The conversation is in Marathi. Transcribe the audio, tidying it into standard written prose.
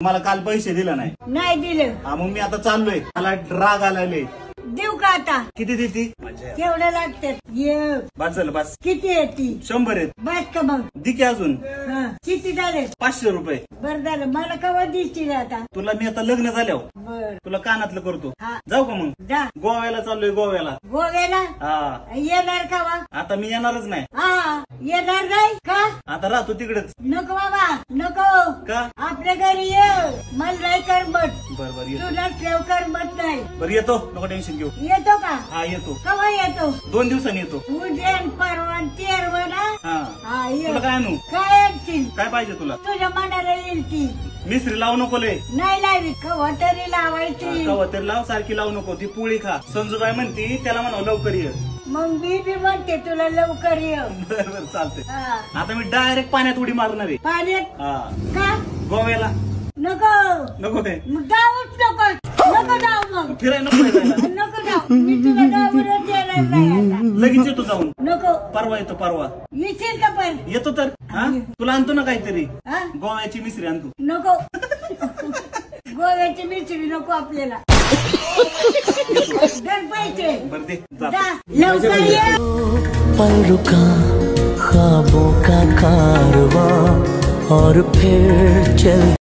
मला काल पैसे दिले नाही. नाही दिलं. मग मी आता चाललोय. मला राग आलाय. देऊ का आता? किती देती? केवढं लागतात? बस झालं बस. किती येते? 100 आहेत. बस का मग? दि की अजून. किती झाले? 500 रुपये. बरं झालं. मला कवा दिसतील आता? तुला मी आता लग्न झाल्यावर बर तुला कानातलं करतो. हा. जाऊ का मग? जा. गोव्याला चाललोय. गोव्याला. गोव्याला हा येणार का वा? आता मी येणारच नाही. हा येणार नाही का? आता राहतो तिकडेच. नको बाबा नको. का? आपल्या घरी ये. मला नाही करमत. बर बर येतो. तुला ठेव करमत नाही. बरं येतो. नको टेन्शन घेऊ. येतो का? हा येतो. कवा येतो? 2 दिवसांनी येतो. उद्या आणि परवा 13 ना? हा हा ये. तुला काय आणू? काय आणशील? काय पाहिजे तुला? तुझ्या मनाला येईल ती. मिसरी लावू नको लय. नाही लावी कवा तरी लावायची. कवा तर लाव. सारखी लावू नको. ती पोळी खा. संजूबाई म्हणती त्याला म्हणावं लवकर ये. मग मी बी म्हणते तुला लवकर ये. बर बर चालतंय. हा. आता मी डायरेक्ट पाण्यात उडी मारणार आहे. पाण्यात हा का? गोव्याला. नको नको काय? मग जाऊच नको. नको जाऊ मग. फिराय नको आहे जायला. नको जाऊ. मी तुला जाऊनच येणार नाही आता. लगेच येतो जाऊन. नको. परवा येतो. परवा येशील का पण? येतो तर. हा तुला आणतो ना काहीतरी. हा? गोव्याची मिसरी आणतो. नको. गोव्याची मिसळी नको आपल्याला. दर पैसे. बर दे जा. जा लवकर ये. पल रुका ख्वाबों का कारवां और फिर चल